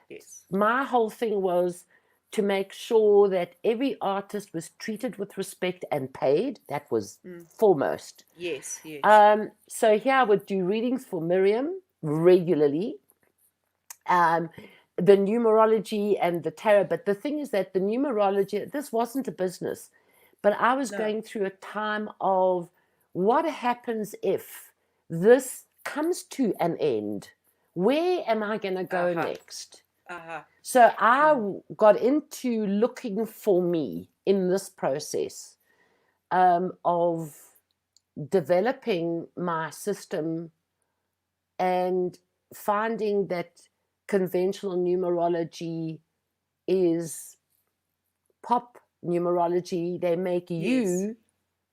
Yes. My whole thing was to make sure that every artist was treated with respect and paid. That was Mm. foremost. Yes. Yes. So here I would do readings for Miriam regularly, um, the numerology and the tarot. But the thing is that the numerology, this wasn't a business, but I was No. going through a time of what happens if this comes to an end? Where am I going to go Aha. next? Aha. So I Mm. got into looking for me in this process, of developing my system and finding that conventional numerology is pop numerology. They make Yes. you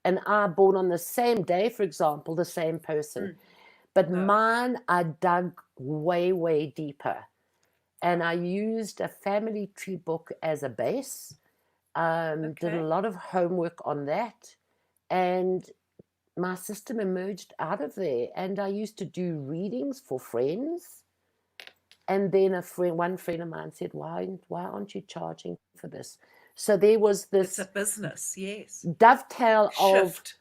and I born on the same day, for example, the same person. Mm. But No. mine, I dug way, way deeper. And I Ah. used a family tree book as a base, did a Okay. lot of homework on that. And my system emerged out of there. And I used to do readings for friends. And then one friend of mine said, why aren't you charging for this? So there was It's a this business. Yes. dovetail Shift.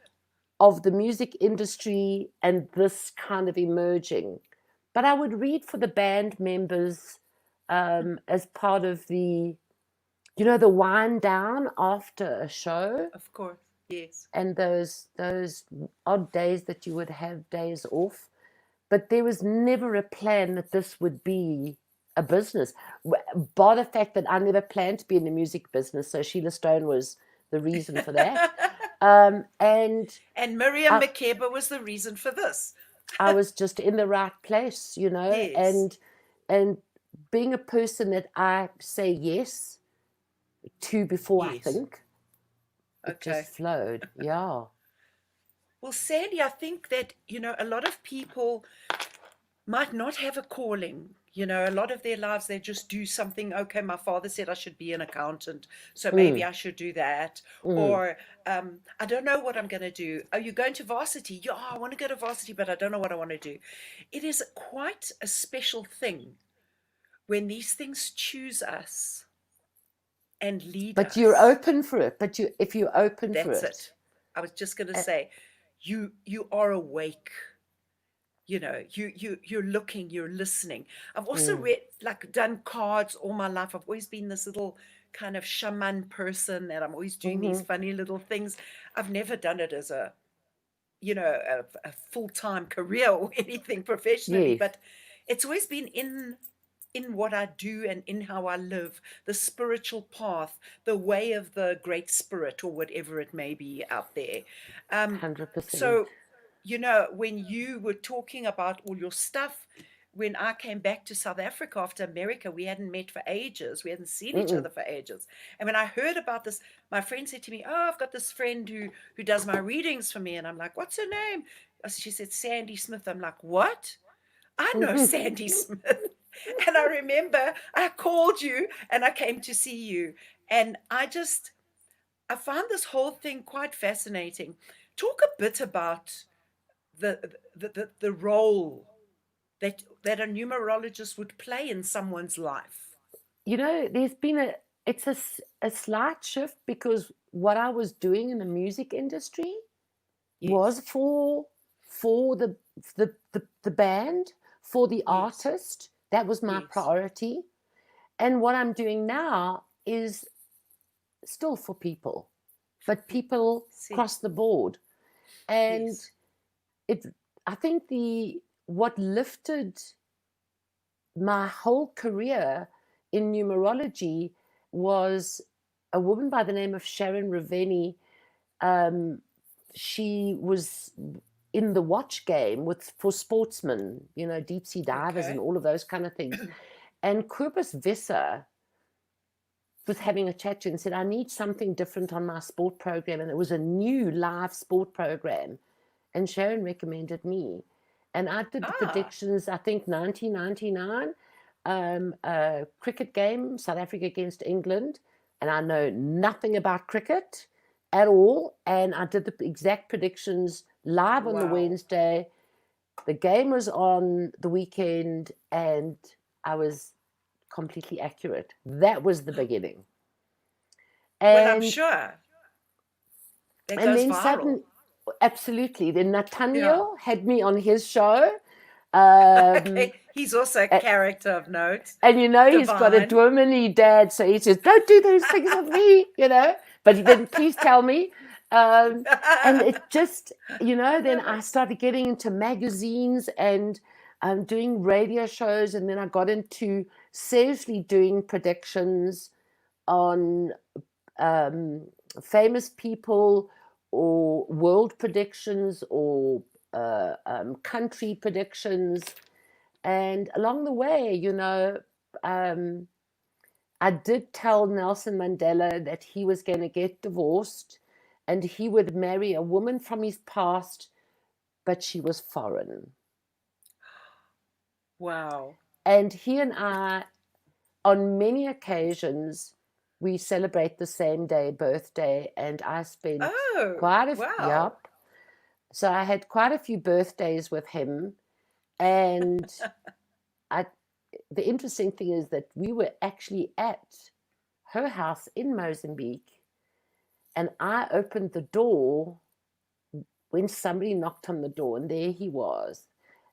of the music industry and this kind of emerging. But I would read for the band members, as part of the wind down after a show, Of course. Yes. and those odd days that you would have days off. But there was never a plan that this would be a business. Bar the fact that I never planned to be in the music business, so Sheila Stone was the reason for that. And And Miriam I, Makeba was the reason for this. I was just in the right place, Yes. and being a person that I say yes to before I Yes. think, it just Okay. flowed. Yeah. Well, Sandy, I think that, a lot of people might not have a calling. A lot of their lives, they just do something. Okay, my father said I should be an accountant, so maybe Mm, I should do that. mm. Or I don't know what I'm going to do. Are you going to varsity? Yeah, I want to go to varsity, but I don't know what I want to do. It is quite a special thing when these things choose us. and lead But you're us. open for it. If you're open for That's it. it. I was just going to Uh, say, you are awake. You're looking, you're listening. I've also mm, read, like, done cards all my life. I've always been this little kind of shaman person that I'm always doing these mm-hmm. funny little things. I've never done it as a full-time career or anything professionally, Yes, but it's always been in what I do and in how I live, the spiritual path, the way of the great spirit, or whatever it may be out there. Um, 100%. so, when you were talking about all your stuff, when I came back to South Africa after America, we hadn't met for ages. We hadn't seen each Mm-mm. other for ages. And when I heard about this, my friend said to me, "Oh, I've got this friend who does my readings for me." And I'm like, "What's her name?" She said, "Sandy Smith." I'm like, "What? I know Sandy Smith." And I remember I called you and I came to see you. And I found this whole thing quite fascinating. Talk a bit about the role that a numerologist would play in someone's life. There's been a slight shift because what I was doing in the music industry Yes, was for the band, for the yes, artist. That was my yes. priority. And what I'm doing now is still for people, For but people. people See, across the board. And yes. it I think the what lifted my whole career in numerology was a woman by the name of Sharon Raveni. Um, she was in the watch game for sportsmen, deep sea divers and Okay. all of those kind of things. And Kobus Visser was having a chat to her and said, I need something different on my sport program. And it was a new live sport program. And Sharon recommended me. And I did the Ah, predictions, I think 1999, a cricket game, South Africa against England. And I know nothing about cricket at all. And I did the exact predictions live on the wow. Wednesday. The game was on the weekend, and I was completely accurate. That was the beginning. Well, I'm And sure that and goes then viral. sudden, absolutely. Then Yeah. Nathaniel had me on his show. Um, Okay. He's also a character of note. and he's got a Divine. Dwomini dad, so he says, "Don't do those things with me." But he didn't. Please tell me. And it just, then I started getting into magazines and doing radio shows, and then I got into seriously doing predictions on um, famous people or world predictions or country predictions. And along the way, um, I did tell Nelson Mandela that he was going to get divorced and he would marry a woman from his past, but she was foreign. Wow. And he and I, on many occasions, we celebrate the same day, birthday, and I spent Oh, quite a wow. yep. So I had quite a few birthdays with him, and I. The interesting thing is that we were actually at her house in Mozambique, and I opened the door when somebody knocked on the door, and there he was,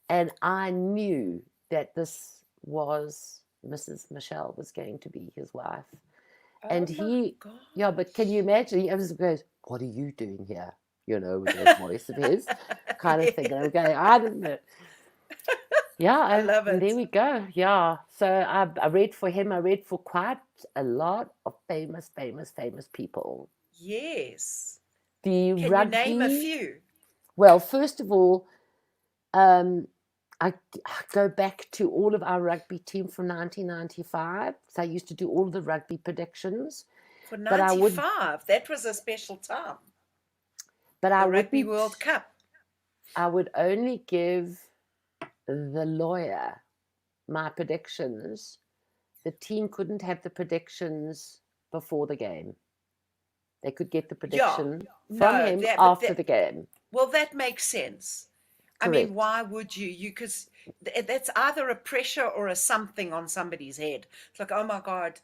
and I knew that this was Mrs. Michelle was going to be his wife. Oh And my yeah, but can you gosh. imagine? He goes, "What are you doing here?" With that voice of his, kind of thing. And I'm going, I don't know. I Yeah, love and there it. we go. Yeah. So I read for him. I read for quite a lot of famous, famous, famous people. Yes. The Can you name a rugby. few? Well, first of all, um, I go back to all of our rugby team from 1995. So I used to do all the rugby predictions, For but I would, 95, that was a special time. but I The Rugby wouldn't. World Cup. I would only give the lawyer my predictions. The team couldn't have the predictions before the game. They could get the Yeah. prediction from No, him that but after that the game. well, that makes sense. I mean, Correct. why would you? Because that's either a pressure or a something on somebody's head. It's like, oh my God,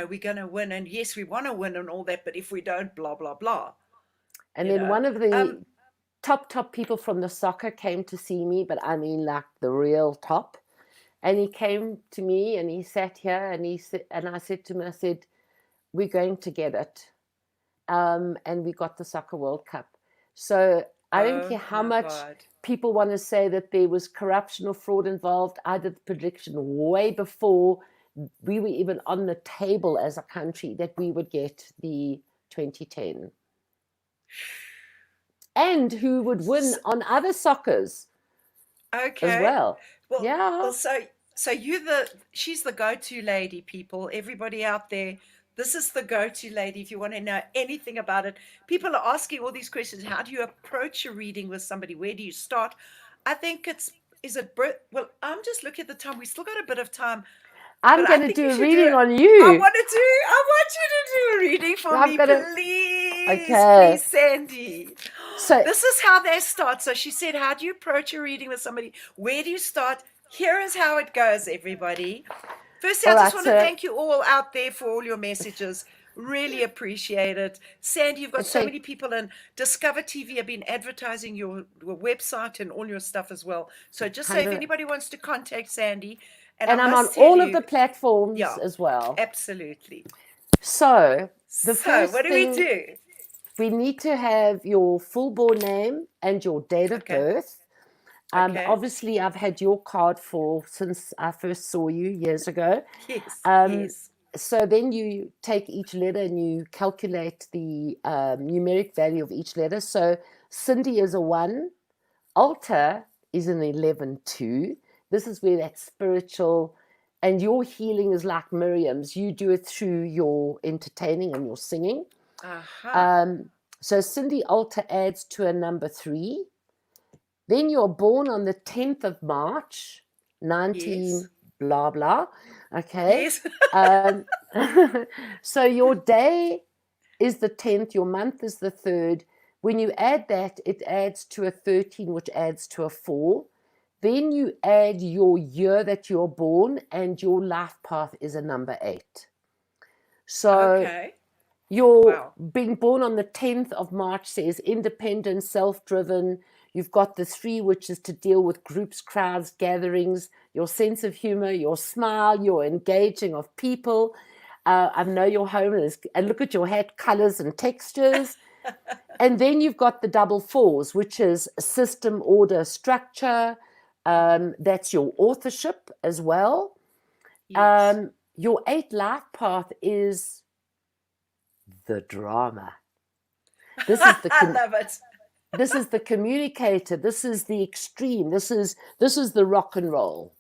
we're going to win. And yes, we want to win and all that, but if we don't, blah, blah, blah, And then one of Um, the top people from the soccer came to see me, but I mean like the real top. And he came to me and he sat here and he said, and I said to him, I said, we're going to get it. And we got the Soccer World Cup. So I don't oh care how my much God. people want to say that there was corruption or fraud involved. I did the prediction way before we were even on the table as a country that we would get the 2010. And who would win S- on other soccers as Okay. well. Well, Yeah. well, so she's the go-to lady, people. Everybody out there, this is the go-to lady if you want to know anything about it. People are asking all these questions. How do you approach a reading with somebody? Where do you start? I think well, I'm just looking at the time. We still got a bit of time, I'm but I going to think do you a should do reading it. on you. I want you to do a reading for I've me, got to, please, okay. please, Sandy. So, This is how they start. So she said, how do you approach a reading with somebody? Where do you start? Here is how it goes, everybody. Firstly, all I just right. want to So, thank you all out there for all your messages. Really appreciate it. Sandy, you've got so so many people, and Discover TV have been advertising your website and all your stuff as well. So just say if 100, anybody wants to contact Sandy, and I and I'm on must tell all of you, the platforms yeah, as well. absolutely. So, the So first what do we thing, do? we need to have your full born name and your date of Okay. birth. Okay. Obviously, I've had your card since I first saw you years ago. Yes. Um, Yes. so then you take each letter and you calculate the numeric value of each letter. So Cindy is a 1, Alta is an 11-2. This is where that spiritual, and your healing is like Miriam's. You do it through your entertaining and your singing. Aha. So Cindy Alta adds to a number 3. Then you're born on the 10th of March, 19 Yes. blah blah. Okay. Yes. Um, so your day is the 10th, your month is the 3rd. When you add that, it adds to a 13, which adds to a 4. Then you add your year that you're born, and your life path is a number 8. So Okay. you're Wow. being born on the 10th of March says independent, self-driven. You've got the 3, which is to deal with groups, crowds, gatherings, your sense of humor, your smile, your engaging of people. I know your home is, and look at your hat colors and textures. And then you've got the double 4s, which is system, order, structure. That's your authorship as well. Yes. Your 8 life path is the drama. This is the I love it. this is the communicator. This is the extreme. This is the rock and roll.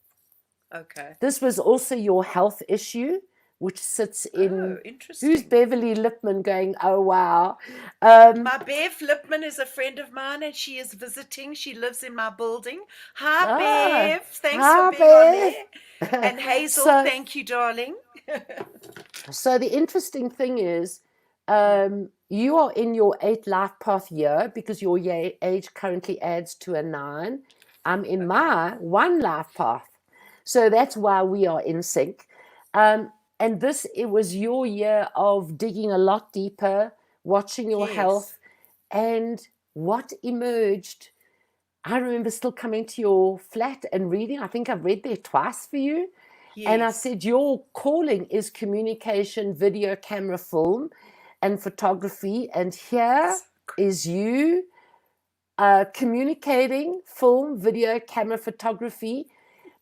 Okay. This was also your health issue, which sits Oh, in. Who's interesting. Beverly Lipman going? Oh wow. My Bev Lipman is a friend of mine and she is visiting. She lives in my building. Hi, Ah, Bev. Thanks for hi being on Bev. there. And Hazel, so thank you, darling. So the interesting thing is, Mm, you are in your 8 life path year because your age currently adds to a 9. I'm in okay. my 1 life path. So that's why we are in sync. And it was your year of digging a lot deeper, watching your Yes. health, and what emerged. I remember still coming to your flat and reading. I think I've read there twice for you. And I Yes. said, your calling is communication, video, camera, film, and photography. And here So good. is you communicating, film, video, camera, photography,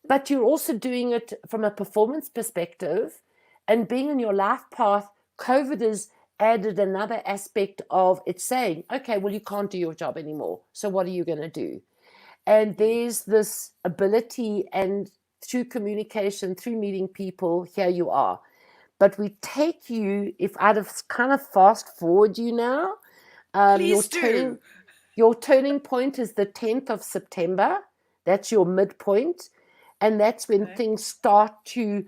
but you're also doing it from a performance perspective. And being in your life path, COVID has added another aspect of it saying, okay, well, you can't do your job anymore. So what are you going to do? And there's Yes. this ability, and through communication, through meeting people, here you are. But we take you, if I'd have kind of fast forward you now, um, your Please turning do. your turning point is the 10th of September. That's your midpoint. And that's when Okay. things start to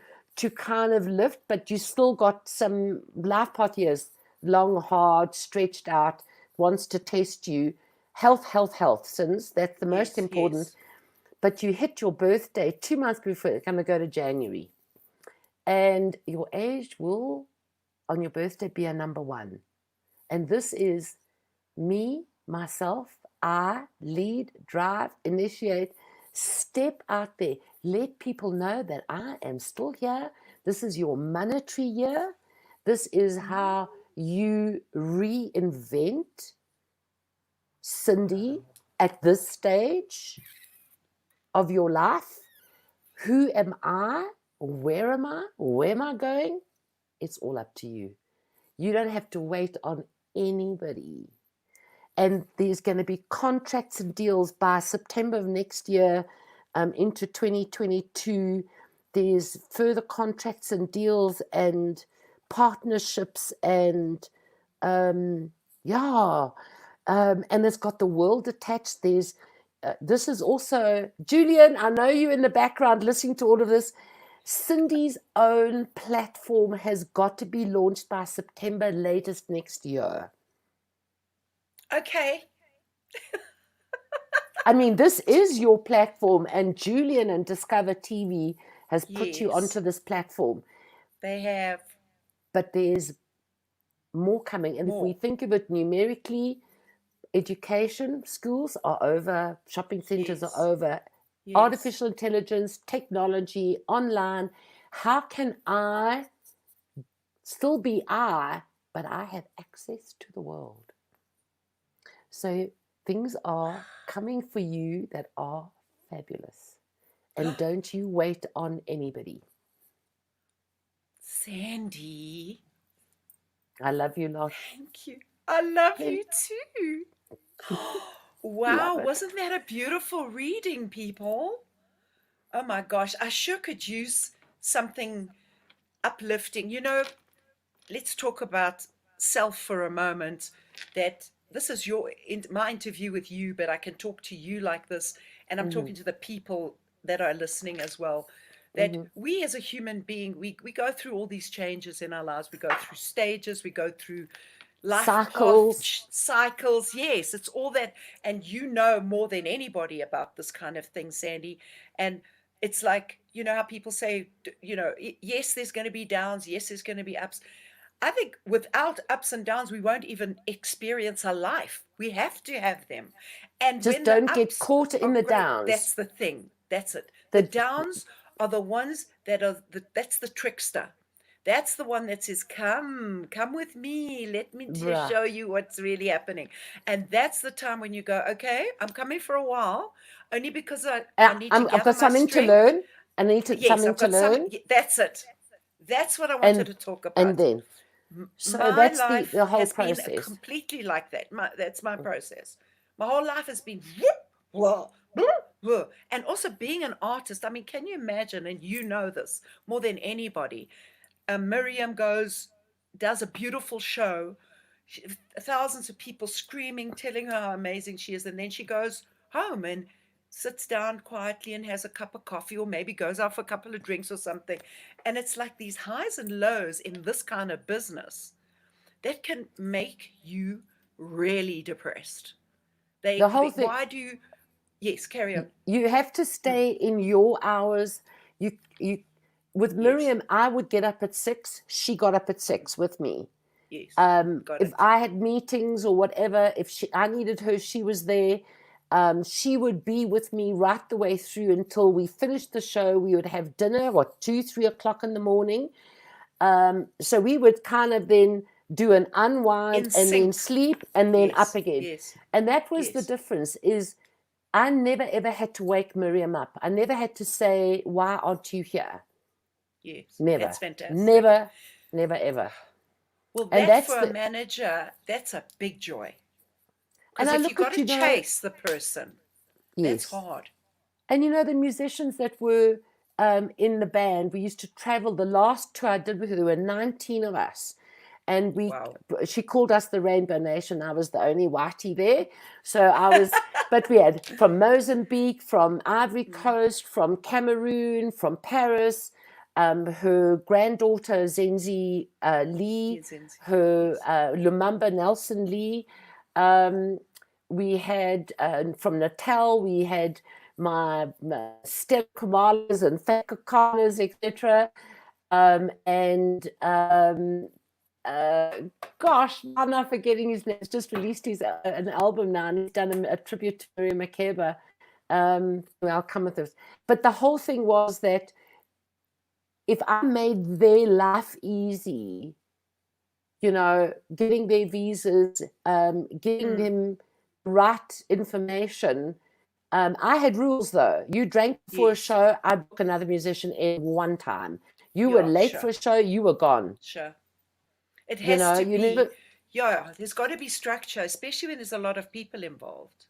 kind of lift, but you still got some life path years, long, hard, stretched out, wants to test you. Health, health, health, since that's the most Yes. important. Yes. But you hit your birthday 2 months before it's going to go to January. and your age will, on your birthday, be a number 1. And this is me, myself, I, lead, drive, initiate, step out there. Let people know that I am still here. This is your monetary year. This is how you reinvent Cindy at this stage of your life. Who am I? Where am I? Where am I going? It's all up to you. You don't have to wait on anybody. And there's going to be contracts and deals by September of next year into 2022. There's further contracts and deals and partnerships and and it's got the world attached. There's this is also, Julian, I know you in the background listening to all of this. Cindy's own platform has got to be launched by September latest next year. Okay. I mean, this is your platform, and Julian and Discover TV has put you onto this platform. They have. But there's more coming. And if we think of it numerically, education, schools are over, shopping centers are over, artificial intelligence, technology, online. How can I still be I, but I have access to the world? So things are coming for you that are fabulous. And don't you wait on anybody. Sandy. I love you lot. Thank you. I love you too. Wow, wasn't that a beautiful reading, people? Oh my gosh, I sure could use something uplifting. You know, let's talk about self for a moment. That this is my interview with you, but I can talk to you like this, and I'm talking to the people that are listening as well. That we as a human being, we go through all these changes in our lives. We go through stages, we go through life cycles. Yes, it's all that. And you know more than anybody about this kind of thing, Sandy. And it's like, you know how people say, you know, yes, there's going to be downs. Yes, there's going to be ups. I think without ups and downs, we won't even experience a life. We have to have them. And just when don't the get ups caught in the great, downs. that's the thing. That's it. The downs are the ones that are, that's the trickster. That's the one that says, come with me. Let me show you what's really happening. And that's the time when you go, okay, I'm coming for a while, only because I need to gather I've got something to learn. I need something to learn. That's it. That's what I wanted to talk about. And then, so my that's life the whole has process. been completely like that. That's my process. My whole life has been and also being an artist. I mean, can you imagine? And you know this more than anybody. Miriam does a beautiful show, thousands of people screaming, telling her how amazing she is, and then she goes home and sits down quietly and has a cup of coffee, or maybe goes out for a couple of drinks or something. And it's like these highs and lows in this kind of business that can make you really depressed. The whole thing. Why do you? Yes, carry on. You have to stay in your hours. You with Miriam, I would get up at 6. She got up at 6 with me. Yes. If I had meetings or whatever, if I needed her, she was there. She would be with me right the way through until we finished the show. We would have dinner, 2-3 o'clock in the morning. So we would kind of then do an unwind and then sleep and then up again. Yes. And that was the difference. Is I never ever had to wake Miriam up. I never had to say, "Why aren't you here?" Yes, never. That's fantastic. Never ever. Well, that's for a manager, that's a big joy. Because if you've got to chase the person, that's hard. And you know, the musicians that were in the band, we used to travel. The last tour I did with her, there were 19 of us. And she called us the Rainbow Nation. I was the only whitey there. So I was, but we had from Mozambique, from Ivory Coast, from Cameroon, from Paris, her granddaughter Zenzi Lee, her Lumumba Nelson Lee. We had from Natal, we had my Stella Kamalas and Thakakas, etc. And gosh, I'm not forgetting his name. He's just released an album now, and he's done a tribute to Miriam Makeba. I'll come with this. But the whole thing was that if I made their life easy, getting their visas, getting them right information. I had rules though. You drank before a show, I'd book another musician in one time. You were late for a show, you were gone. Sure. It has to be. Never, there's got to be structure, especially when there's a lot of people involved.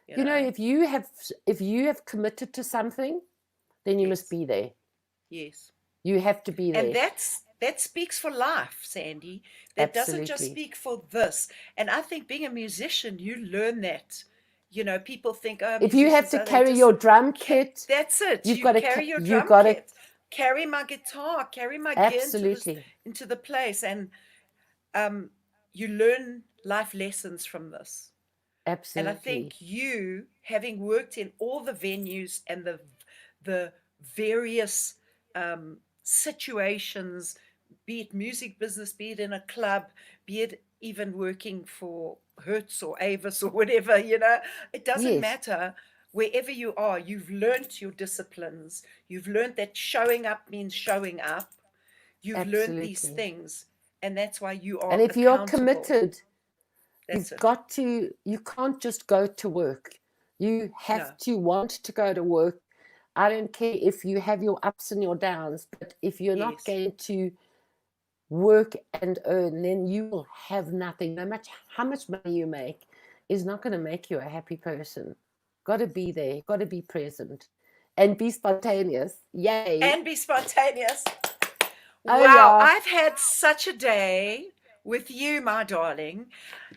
If you have committed to something, then you must be there. Yes. You have to be there. And that speaks for life, Sandy. That doesn't just speak for this. And I think being a musician, you learn that. People think, oh, if you have to carry your drum kit, that's it. You've got to carry your drum kit. Carry my guitar, carry my gear into the place. And you learn life lessons from this. Absolutely. And I think you, having worked in all the venues and the various situations, be it music business, be it in a club, be it even working for Hertz or Avis or whatever, it doesn't matter. Wherever you are, you've learned your disciplines. You've learned that showing up means showing up. You've learned these things, and that's why you are. And if you're committed, you can't just go to work. You have to want to go to work. I don't care if you have your ups and your downs, but if you're not going to work and earn, then you will have nothing. No matter how much money you make is not going to make you a happy person. Got to be there, got to be present, and be spontaneous. Yay. And be spontaneous. Wow, I've had such a day with you, my darling.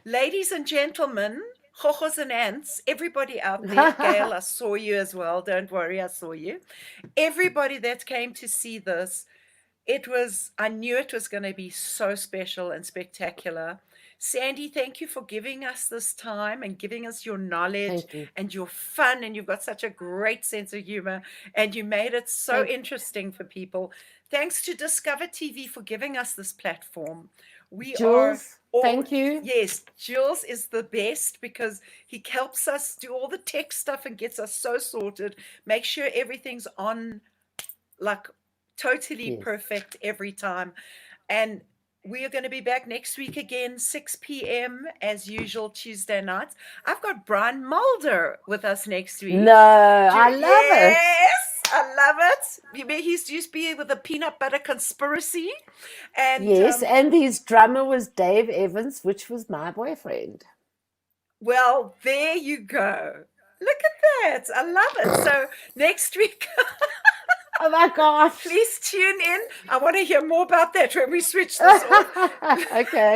Ladies and gentlemen, Jojos and ants, everybody out there, Gail, I saw you as well. Don't worry, I saw you. Everybody that came to see this, I knew it was going to be so special and spectacular. Sandy, thank you for giving us this time and giving us your knowledge and your fun. And you've got such a great sense of humor, and you made it so interesting for people. Thanks to Discover TV for giving us this platform. Jules, thank you. Yes, Jules is the best because he helps us do all the tech stuff and gets us so sorted. Make sure everything's on, like totally perfect every time. And we are going to be back next week again, 6 p.m. as usual, Tuesday nights. I've got Brian Mulder with us next week. No, I love it. Yes, I love it. He used to be with the Peanut Butter Conspiracy. And yes, and his drummer was Dave Evans, which was my boyfriend. Well, there you go. Look at that. I love it. So next week... Oh my gosh. Please tune in. I want to hear more about that when we switch this off. Okay.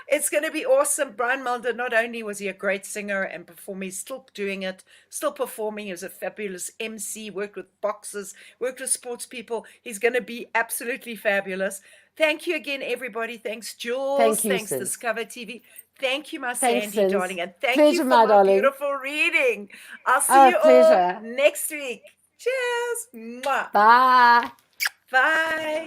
It's going to be awesome. Brian Mulder, not only was he a great singer and performer, he's still doing it, still performing. He was a fabulous MC, worked with boxers, worked with sports people. He's going to be absolutely fabulous. Thank you again, everybody. Thanks, Jules. Thanks, Discover TV. Thank you, my Sandy, darling. And thank you for my beautiful reading. I'll see you all next week. Cheers. Mwah. Bye. Bye.